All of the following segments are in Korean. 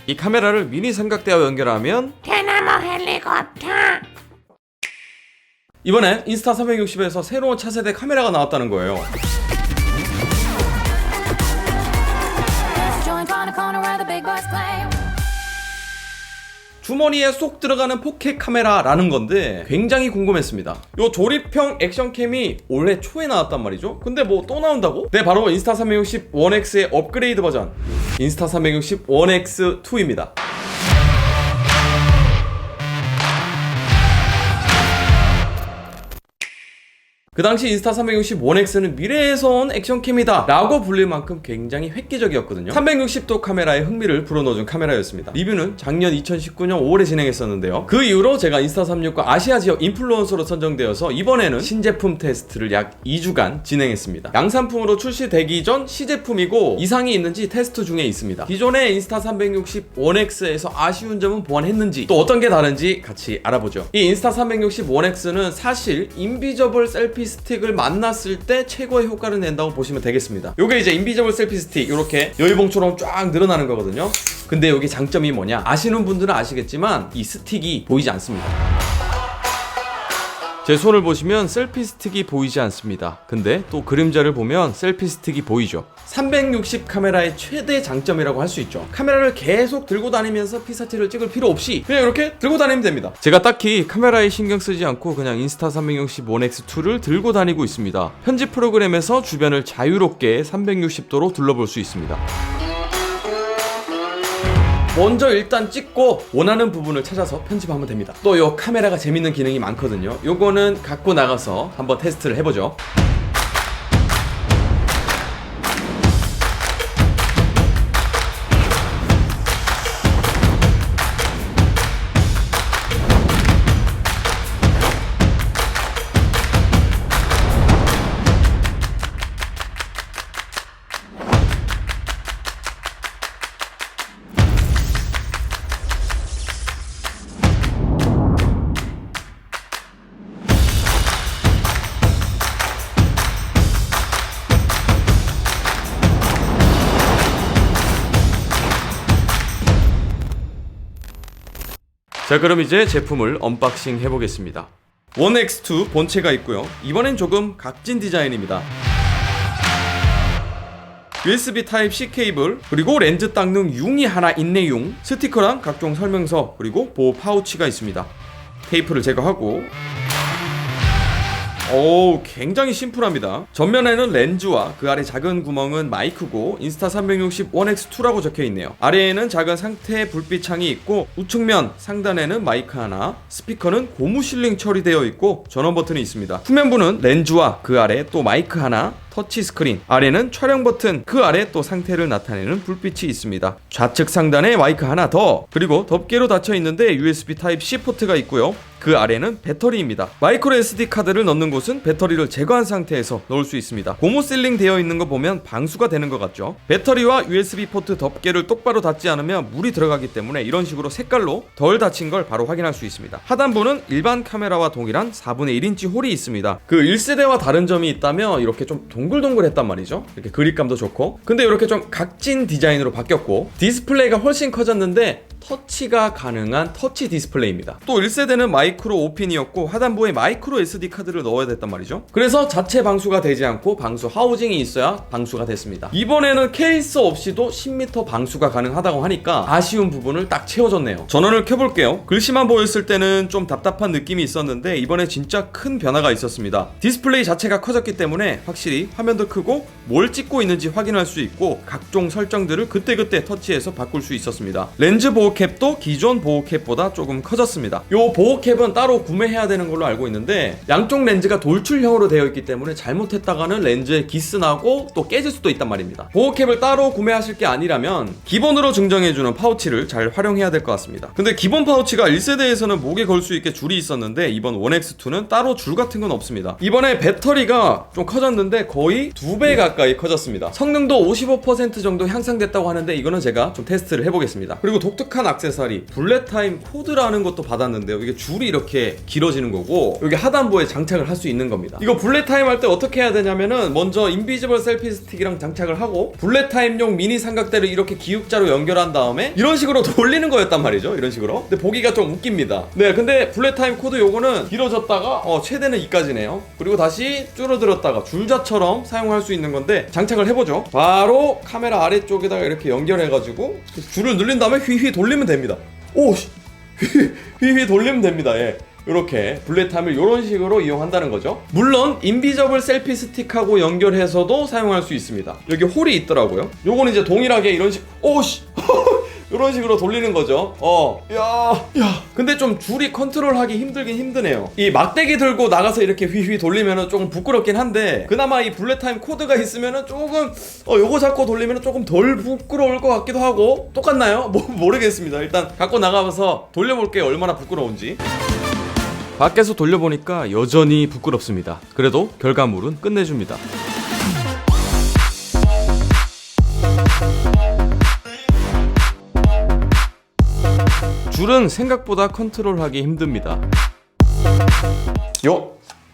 이 카메라를 미니 삼각대와 연결하면 대나무 헬리콥터. 이번에 인스타 360에서 새로운 차세대 카메라가 나왔다는 거예요. Joint on the corner where the big boys play. 주머니에 쏙 들어가는 포켓 카메라라는 건데 굉장히 궁금했습니다. 요 조립형 액션캠이 올해 초에 나왔단 말이죠. 근데 뭐 또 나온다고? 네, 바로 인스타 360 1X의 업그레이드 버전 인스타 360 1X2입니다. 그 당시 인스타 360 1X는 미래에서 온 액션캠이다 라고 불릴 만큼 굉장히 획기적이었거든요. 360도 카메라에 흥미를 불어넣어준 카메라였습니다. 리뷰는 작년 2019년 5월에 진행했었는데요. 그 이후로 제가 인스타 360과 아시아 지역 인플루언서로 선정되어서 이번에는 신제품 테스트를 약 2주간 진행했습니다. 양산품으로 출시되기 전 시제품이고 이상이 있는지 테스트 중에 있습니다. 기존의 인스타 360 1X에서 아쉬운 점은 보완했는지 또 어떤 게 다른지 같이 알아보죠. 이 인스타 360 1X는 사실 인비저블 셀피 스틱을 만났을 때 최고의 효과를 낸다고 보시면 되겠습니다. 요게 이제 인비저블 셀피 스틱 이렇게 여의봉처럼 쫙 늘어나는 거거든요. 근데 여기 장점이 뭐냐, 아시는 분들은 아시겠지만 이 스틱이 보이지 않습니다. 제 손을 보시면 셀피 스틱이 보이지 않습니다. 근데 또 그림자를 보면 셀피 스틱이 보이죠. 360 카메라의 최대 장점이라고 할 수 있죠. 카메라를 계속 들고 다니면서 피사체를 찍을 필요 없이 그냥 이렇게 들고 다니면 됩니다. 제가 딱히 카메라에 신경 쓰지 않고 그냥 인스타 360 1X2를 들고 다니고 있습니다. 편집 프로그램에서 주변을 자유롭게 360도로 둘러볼 수 있습니다. 먼저 일단 찍고 원하는 부분을 찾아서 편집하면 됩니다. 또 이 카메라가 재밌는 기능이 많거든요. 요거는 갖고 나가서 한번 테스트를 해보죠. 자, 그럼 이제 제품을 언박싱 해보겠습니다. 1X2 본체가 있고요. 이번엔 조금 각진 디자인입니다. USB Type-C 케이블, 그리고 렌즈 닦는 융이 하나 있네융, 스티커랑 각종 설명서, 그리고 보호 파우치가 있습니다. 테이프를 제거하고 굉장히 심플합니다. 전면에는 렌즈와 그 아래 작은 구멍은 마이크고 인스타 360 1X2라고 적혀있네요. 아래에는 작은 상태 불빛 창이 있고 우측면 상단에는 마이크 하나, 스피커는 고무 실링 처리되어 있고 전원 버튼이 있습니다. 후면부는 렌즈와 그 아래 또 마이크 하나, 터치 스크린, 아래는 촬영 버튼, 그 아래 또 상태를 나타내는 불빛이 있습니다. 좌측 상단에 마이크 하나 더, 그리고 덮개로 닫혀 있는데 USB Type-C 포트가 있고요. 그 아래는 배터리입니다. 마이크로 SD 카드를 넣는 곳은 배터리를 제거한 상태에서 넣을 수 있습니다. 고무 실링 되어 있는 거 보면 방수가 되는 것 같죠. 배터리와 USB 포트 덮개를 똑바로 닫지 않으면 물이 들어가기 때문에 이런 식으로 색깔로 덜 닫힌 걸 바로 확인할 수 있습니다. 하단부는 일반 카메라와 동일한 4분의 1인치 홀이 있습니다. 그 1세대와 다른 점이 있다면 이렇게 좀 동글동글했단 말이죠. 이렇게 그립감도 좋고, 근데 이렇게 좀 각진 디자인으로 바뀌었고 디스플레이가 훨씬 커졌는데 터치가 가능한 터치 디스플레이입니다. 또 1세대는 마이크로 5핀이었고 하단부에 마이크로 SD 카드를 넣어야 됐단 말이죠. 그래서 자체 방수가 되지 않고 방수 하우징이 있어야 방수가 됐습니다. 이번에는 케이스 없이도 10m 방수가 가능하다고 하니까 아쉬운 부분을 딱 채워줬네요. 전원을 켜볼게요. 글씨만 보였을 때는 좀 답답한 느낌이 있었는데 이번에 진짜 큰 변화가 있었습니다. 디스플레이 자체가 커졌기 때문에 확실히 화면도 크고 뭘 찍고 있는지 확인할 수 있고 각종 설정들을 그때그때 터치해서 바꿀 수 있었습니다. 렌즈 보호캡도 기존 보호캡보다 조금 커졌습니다. 요 보호캡은 따로 구매해야 되는 걸로 알고 있는데 양쪽 렌즈가 돌출형으로 되어 있기 때문에 잘못했다가는 렌즈에 기스 나고 또 깨질 수도 있단 말입니다. 보호캡을 따로 구매하실 게 아니라면 기본으로 증정해주는 파우치를 잘 활용해야 될 것 같습니다. 근데 기본 파우치가 1세대에서는 목에 걸 수 있게 줄이 있었는데 이번 1X2는 따로 줄 같은 건 없습니다. 이번에 배터리가 좀 커졌는데 거의 2배 가까이 커졌습니다. 성능도 55% 정도 향상됐다고 하는데 이거는 제가 좀 테스트를 해보겠습니다. 그리고 독특한 독특한 액세서리 블랙타임 코드라는 것도 받았는데요. 이게 줄이 이렇게 길어지는 거고 여기 하단부에 장착을 할 수 있는 겁니다. 이거 블랙타임 할 때 어떻게 해야 되냐면은 먼저 인비지블 셀피 스틱이랑 장착을 하고 블랙타임용 미니 삼각대를 이렇게 기육자로 연결한 다음에 이런 식으로 돌리는 거였단 말이죠. 이런 식으로. 근데 보기가 좀 웃깁니다. 네, 근데 블랙타임 코드 요거는 길어졌다가 최대는 2까지네요. 그리고 다시 줄어들었다가 줄자처럼 사용할 수 있는 건데 장착을 해보죠. 바로 카메라 아래쪽에다가 이렇게 연결해가지고 줄을 늘린 다음에 휘휘 돌리면 됩니다. 오! 휘휘 돌리면 됩니다. 예. 이렇게 블랙타임을 이런 식으로 이용한다는 거죠. 물론 인비저블 셀피 스틱하고 연결해서도 사용할 수 있습니다. 여기 홀이 있더라고요. 요거는 이제 동일하게 이런 식 오씨 이런 식으로 돌리는 거죠. 야. 근데 좀 줄이 컨트롤하기 힘들긴 힘드네요. 이 막대기 들고 나가서 이렇게 휘휘 돌리면은 조금 부끄럽긴 한데 그나마 이 블랙타임 코드가 있으면은 조금 요거 잡고 돌리면은 조금 덜 부끄러울 것 같기도 하고 똑같나요? 모르겠습니다. 일단 갖고 나가서 돌려볼게요. 얼마나 부끄러운지. 밖에서 돌려보니까 여전히 부끄럽습니다. 그래도 결과물은 끝내줍니다. 줄은 생각보다 컨트롤하기 힘듭니다.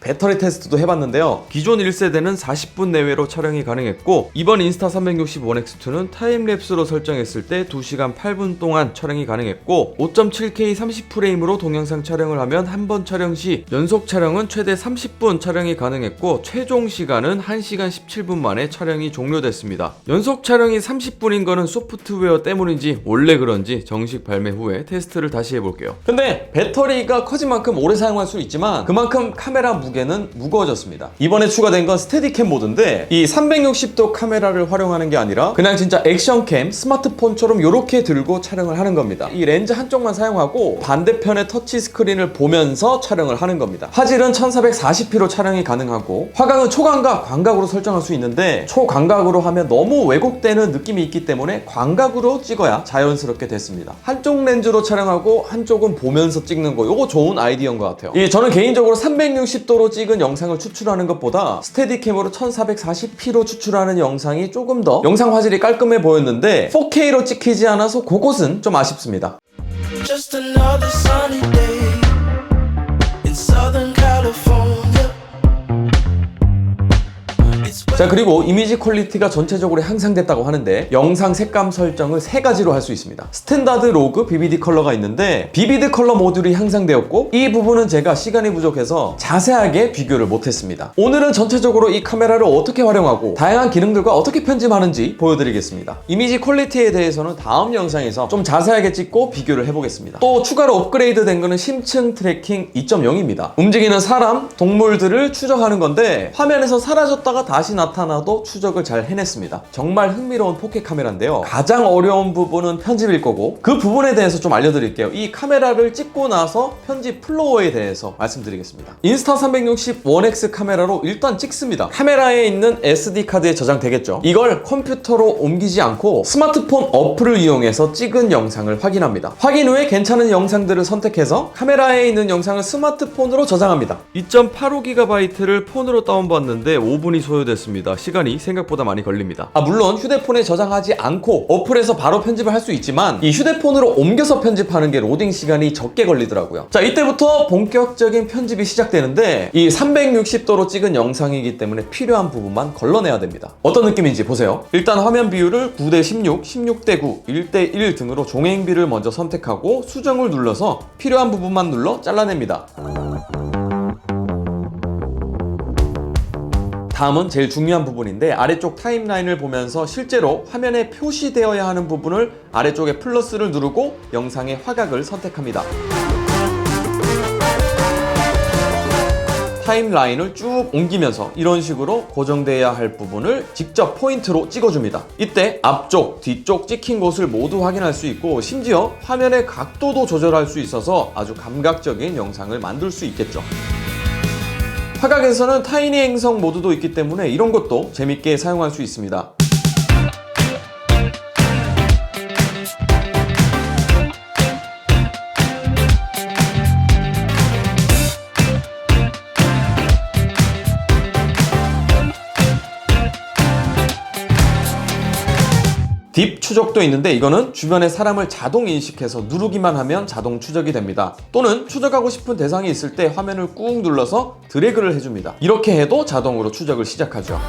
배터리 테스트도 해봤는데요. 기존 1세대는 40분 내외로 촬영이 가능했고 이번 인스타 360-1X2는 타임랩스로 설정했을 때 2시간 8분 동안 촬영이 가능했고 5.7K 30프레임으로 동영상 촬영을 하면 한 번 촬영 시 연속 촬영은 최대 30분 촬영이 가능했고 최종 시간은 1시간 17분 만에 촬영이 종료됐습니다. 연속 촬영이 30분인 거는 소프트웨어 때문인지 원래 그런지 정식 발매 후에 테스트를 다시 해볼게요. 근데 배터리가 커진 만큼 오래 사용할 수 있지만 그만큼 카메라 무게는 무거워졌습니다. 이번에 추가된 건 스테디캠 모드인데 이 360도 카메라를 활용하는 게 아니라 그냥 진짜 액션캠 스마트폰처럼 이렇게 들고 촬영을 하는 겁니다. 이 렌즈 한쪽만 사용하고 반대편의 터치 스크린을 보면서 촬영을 하는 겁니다. 화질은 1440p로 촬영이 가능하고 화각은 초광각, 광각으로 설정할 수 있는데 초광각으로 하면 너무 왜곡되는 느낌이 있기 때문에 광각으로 찍어야 자연스럽게 됐습니다. 한쪽 렌즈로 촬영하고 한쪽은 보면서 찍는 거 이거 좋은 아이디어인 것 같아요. 저는 개인적으로 360도로 찍은 영상을 추출하는 것보다 스테디캠으로 1440p로 추출하는 영상이 조금 더 영상 화질이 깔끔해 보였는데 4K로 찍히지 않아서 그것은 좀 아쉽습니다. Just another sunny day in Southern California. 자, 그리고 이미지 퀄리티가 전체적으로 향상됐다고 하는데 영상 색감 설정을 3가지로 할 수 있습니다. 스탠다드, 로그, 비비드 컬러가 있는데 비비드 컬러 모듈이 향상되었고 이 부분은 제가 시간이 부족해서 자세하게 비교를 못했습니다. 오늘은 전체적으로 이 카메라를 어떻게 활용하고 다양한 기능들과 어떻게 편집하는지 보여드리겠습니다. 이미지 퀄리티에 대해서는 다음 영상에서 좀 자세하게 찍고 비교를 해보겠습니다. 또 추가로 업그레이드 된 거는 심층 트래킹 2.0입니다. 움직이는 사람, 동물들을 추적하는 건데 화면에서 사라졌다가 다시 나타나도 추적을 잘 해냈습니다. 정말 흥미로운 4K 카메라인데요. 가장 어려운 부분은 편집일 거고 그 부분에 대해서 좀 알려드릴게요. 이 카메라를 찍고 나서 편집 플로어에 대해서 말씀드리겠습니다. 인스타 360-1X 카메라로 일단 찍습니다. 카메라에 있는 SD카드에 저장되겠죠. 이걸 컴퓨터로 옮기지 않고 스마트폰 어플을 이용해서 찍은 영상을 확인합니다. 확인 후에 괜찮은 영상들을 선택해서 카메라에 있는 영상을 스마트폰으로 저장합니다. 2.85GB를 폰으로 다운받는데 5분이 소요됐습니다. 시간이 생각보다 많이 걸립니다. 물론 휴대폰에 저장하지 않고 어플에서 바로 편집을 할 수 있지만 이 휴대폰으로 옮겨서 편집하는 게 로딩 시간이 적게 걸리더라고요. 자, 이때부터 본격적인 편집이 시작되는데 이 360도로 찍은 영상이기 때문에 필요한 부분만 걸러내야 됩니다. 어떤 느낌인지 보세요. 일단 화면 비율을 9:16, 16:9, 1:1 등으로 종횡비를 먼저 선택하고 수정을 눌러서 필요한 부분만 눌러 잘라냅니다. 다음은 제일 중요한 부분인데 아래쪽 타임라인을 보면서 실제로 화면에 표시되어야 하는 부분을 아래쪽에 플러스를 누르고 영상의 화각을 선택합니다. 타임라인을 쭉 옮기면서 이런 식으로 고정돼야 할 부분을 직접 포인트로 찍어줍니다. 이때 앞쪽, 뒤쪽 찍힌 곳을 모두 확인할 수 있고 심지어 화면의 각도도 조절할 수 있어서 아주 감각적인 영상을 만들 수 있겠죠. 화각에서는 타이니 행성 모드도 있기 때문에 이런 것도 재밌게 사용할 수 있습니다. 딥 추적도 있는데 이거는 주변에 사람을 자동 인식해서 누르기만 하면 자동 추적이 됩니다. 또는 추적하고 싶은 대상이 있을 때 화면을 꾹 눌러서 드래그를 해줍니다. 이렇게 해도 자동으로 추적을 시작하죠.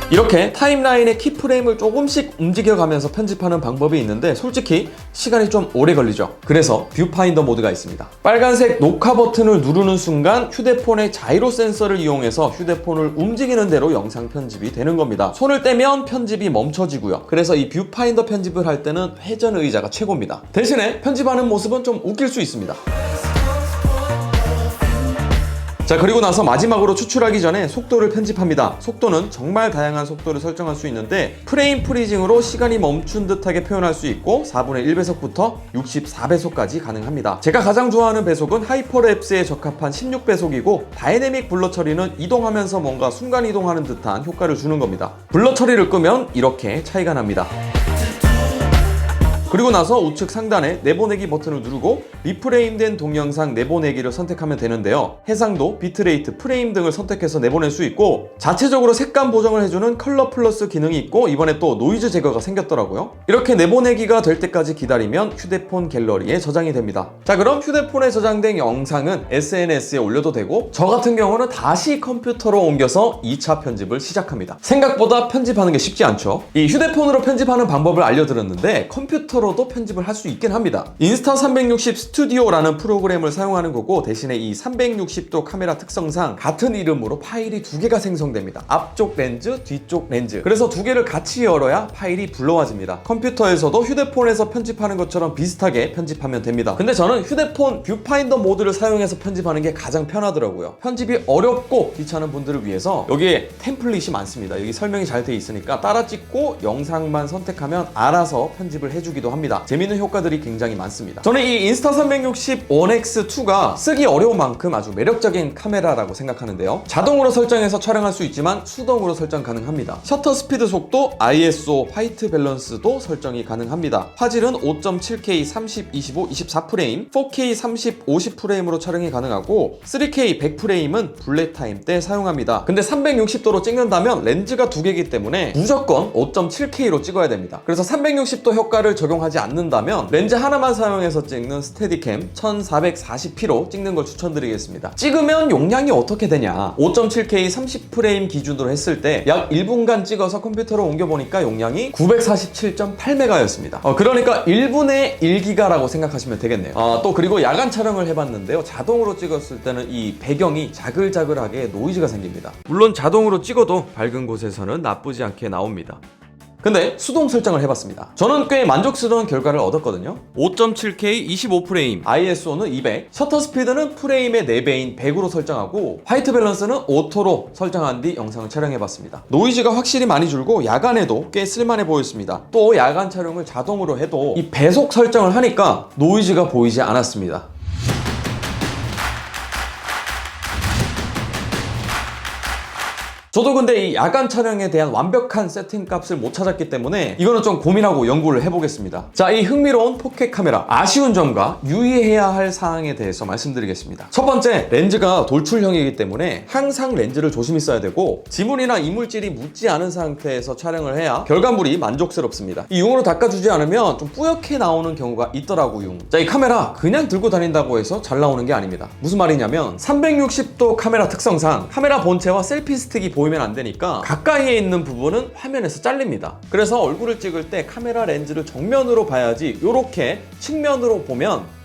이렇게 타임라인의 키프레임을 조금씩 움직여가면서 편집하는 방법이 있는데 솔직히 시간이 좀 오래 걸리죠. 그래서 뷰파인더 모드가 있습니다. 빨간색 녹화 버튼을 누르는 순간 휴대폰의 자이로 센서를 이용해서 휴대폰을 움직이는 대로 영상 편집이 되는 겁니다. 손을 떼면 편집이 멈춰지고요. 그래서 이 뷰파인더 편집을 할 때는 회전 의자가 최고입니다. 대신에 편집하는 모습은 좀 웃길 수 있습니다. 자, 그리고 나서 마지막으로 추출하기 전에 속도를 편집합니다. 속도는 정말 다양한 속도를 설정할 수 있는데 프레임 프리징으로 시간이 멈춘 듯하게 표현할 수 있고 4분의 1배속부터 64배속까지 가능합니다. 제가 가장 좋아하는 배속은 하이퍼랩스에 적합한 16배속이고 다이내믹 블러 처리는 이동하면서 뭔가 순간 이동하는 듯한 효과를 주는 겁니다. 블러 처리를 끄면 이렇게 차이가 납니다. 그리고 나서 우측 상단에 내보내기 버튼을 누르고 리프레임된 동영상 내보내기를 선택하면 되는데요. 해상도, 비트레이트, 프레임 등을 선택해서 내보낼 수 있고 자체적으로 색감 보정을 해주는 컬러 플러스 기능이 있고 이번에 또 노이즈 제거가 생겼더라고요. 이렇게 내보내기가 될 때까지 기다리면 휴대폰 갤러리에 저장이 됩니다. 자, 그럼 휴대폰에 저장된 영상은 SNS에 올려도 되고 저 같은 경우는 다시 컴퓨터로 옮겨서 2차 편집을 시작합니다. 생각보다 편집하는 게 쉽지 않죠. 이 휴대폰으로 편집하는 방법을 알려드렸는데 컴퓨터로도 편집을 할 수 있긴 합니다. 인스타 360 스튜디오라는 프로그램을 사용하는 거고 대신에 이 360도 카메라 특성상 같은 이름으로 파일이 두 개가 생성됩니다. 앞쪽 렌즈, 뒤쪽 렌즈. 그래서 두 개를 같이 열어야 파일이 불러와집니다. 컴퓨터에서도 휴대폰에서 편집하는 것처럼 비슷하게 편집하면 됩니다. 근데 저는 휴대폰 뷰파인더 모드를 사용해서 편집하는 게 가장 편하더라고요. 편집이 어렵고 귀찮은 분들을 위해서 여기에 템플릿이 많습니다. 여기 설명이 잘 돼 있으니까 따라 찍고 영상만 선택하면 알아서 편집을 해주기도 합니다. 재밌는 효과들이 굉장히 많습니다. 저는 이 인스타 360 1X2가 쓰기 어려운 만큼 아주 매력적인 카메라라고 생각하는데요. 자동으로 설정해서 촬영할 수 있지만 수동으로 설정 가능합니다. 셔터 스피드 속도, ISO, 화이트 밸런스도 설정이 가능합니다. 화질은 5.7K 30, 25, 24프레임, 4K 30, 50프레임으로 촬영이 가능하고 3K 100프레임은 블랙 타임 때 사용합니다. 근데 360도로 찍는다면 렌즈가 두 개이기 때문에 무조건 5.7K로 찍어야 됩니다. 그래서 360도 효과를 적용하지 않는다면 렌즈 하나만 사용해서 찍는 스테디캠 1440p로 찍는 걸 추천드리겠습니다. 찍으면 용량이 어떻게 되냐? 5.7K 30프레임 기준으로 했을 때 약 1분간 찍어서 컴퓨터로 옮겨보니까 용량이 947.8메가였습니다. 그러니까 1분의 1기가라고 생각하시면 되겠네요. 또 그리고 야간 촬영을 해봤는데요. 자동으로 찍었을 때는 이 배경이 자글자글하게 노이즈가 생깁니다. 물론 자동으로 찍어도 밝은 곳에서는 나쁘지 않게 나옵니다. 근데 수동 설정을 해봤습니다. 저는 꽤 만족스러운 결과를 얻었거든요. 5.7K 25프레임, ISO는 200, 셔터 스피드는 프레임의 4배인 100으로 설정하고 화이트 밸런스는 오토로 설정한 뒤 영상을 촬영해봤습니다. 노이즈가 확실히 많이 줄고 야간에도 꽤 쓸만해 보였습니다. 또 야간 촬영을 자동으로 해도 이 배속 설정을 하니까 노이즈가 보이지 않았습니다. 저도 근데 이 야간 촬영에 대한 완벽한 세팅 값을 못 찾았기 때문에 이거는 좀 고민하고 연구를 해보겠습니다. 자, 이 흥미로운 포켓 카메라 아쉬운 점과 유의해야 할 사항에 대해서 말씀드리겠습니다. 첫 번째, 렌즈가 돌출형이기 때문에 항상 렌즈를 조심히 써야 되고 지문이나 이물질이 묻지 않은 상태에서 촬영을 해야 결과물이 만족스럽습니다. 이 융으로 닦아주지 않으면 좀 뿌옇게 나오는 경우가 있더라고요. 자, 이 카메라 그냥 들고 다닌다고 해서 잘 나오는 게 아닙니다. 무슨 말이냐면 360도 카메라 특성상 카메라 본체와 셀피 스틱이 보이면 안 되니까 가까이에 있는 부분은 화면에서 잘립니다. 그래서 얼굴을 찍을 때 카메라 렌즈를 정면으로 봐야지 이렇게 측면으로 보면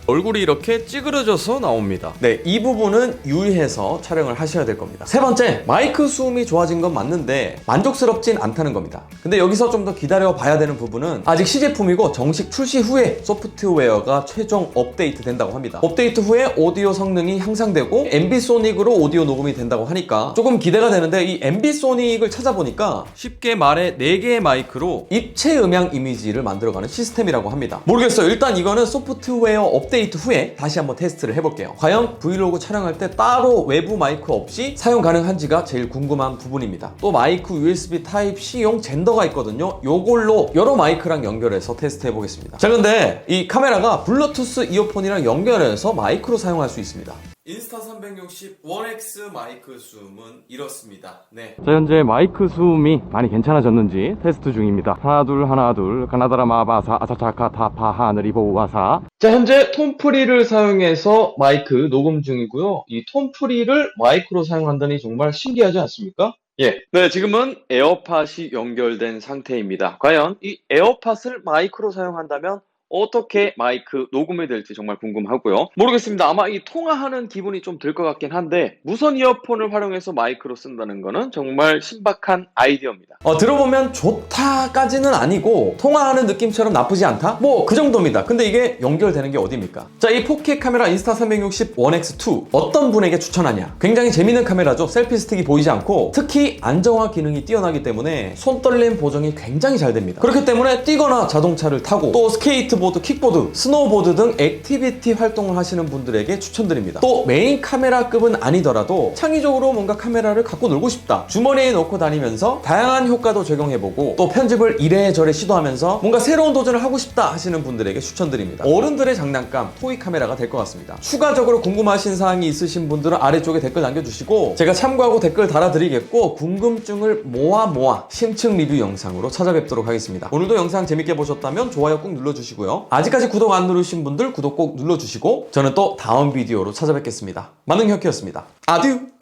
얼굴이 이렇게 찌그러져서 나옵니다. 네, 이 부분은 유의해서 촬영을 하셔야 될 겁니다. 세 번째, 마이크 수음이 좋아진 건 맞는데 만족스럽진 않다는 겁니다. 근데 여기서 좀 더 기다려 봐야 되는 부분은 아직 시제품이고 정식 출시 후에 소프트웨어가 최종 업데이트 된다고 합니다. 업데이트 후에 오디오 성능이 향상되고 앰비소닉으로 오디오 녹음이 된다고 하니까 조금 기대가 되는데 이 앰비소닉을 찾아보니까 쉽게 말해 4개의 마이크로 입체 음향 이미지를 만들어가는 시스템이라고 합니다. 모르겠어요. 일단 이거는 소프트웨어 업데이트 후에 다시 한번 테스트를 해볼게요. 과연 브이로그 촬영할 때 따로 외부 마이크 없이 사용 가능한지가 제일 궁금한 부분입니다. 또 마이크 USB 타입C용 젠더가 있거든요. 요걸로 여러 마이크랑 연결해서 테스트 해보겠습니다. 자, 근데 이 카메라가 블루투스 이어폰이랑 연결해서 마이크로 사용할 수 있습니다. 인스타 360 1X 마이크 줌은 이렇습니다. 네. 자, 현재 마이크 수음이 많이 괜찮아졌는지 테스트 중입니다. 하나 둘 가나다라 마바사 아사차카 타파 하늘이 보아사. 자, 현재 톰프리를 사용해서 마이크 녹음 중이고요. 이 톰프리를 마이크로 사용한다니 정말 신기하지 않습니까? 예. 네, 지금은 에어팟이 연결된 상태입니다. 과연 이 에어팟을 마이크로 사용한다면 어떻게 마이크 녹음이 될지 정말 궁금하고요. 모르겠습니다. 아마 이 통화하는 기분이 좀 들 것 같긴 한데 무선 이어폰을 활용해서 마이크로 쓴다는 거는 정말 신박한 아이디어입니다. 들어보면 좋다까지는 아니고 통화하는 느낌처럼 나쁘지 않다? 뭐 그 정도입니다. 근데 이게 연결되는 게 어디입니까? 자, 이 4K 카메라 인스타 360 1X2 어떤 분에게 추천하냐? 굉장히 재밌는 카메라죠. 셀피 스틱이 보이지 않고 특히 안정화 기능이 뛰어나기 때문에 손떨림 보정이 굉장히 잘 됩니다. 그렇기 때문에 뛰거나 자동차를 타고 또 스케이트보드, 킥보드, 스노우보드 등 액티비티 활동을 하시는 분들에게 추천드립니다. 또 메인 카메라급은 아니더라도 창의적으로 뭔가 카메라를 갖고 놀고 싶다. 주머니에 넣고 다니면서 다양한 효과도 적용해보고 또 편집을 이래저래 시도하면서 뭔가 새로운 도전을 하고 싶다 하시는 분들에게 추천드립니다. 어른들의 장난감 토이 카메라가 될 것 같습니다. 추가적으로 궁금하신 사항이 있으신 분들은 아래쪽에 댓글 남겨주시고 제가 참고하고 댓글 달아드리겠고 궁금증을 모아 심층 리뷰 영상으로 찾아뵙도록 하겠습니다. 오늘도 영상 재밌게 보셨다면 좋아요 꾹 눌러주시고요. 아직까지 구독 안 누르신 분들 구독 꼭 눌러주시고 저는 또 다음 비디오로 찾아뵙겠습니다. 만능혁이었습니다. 아듀!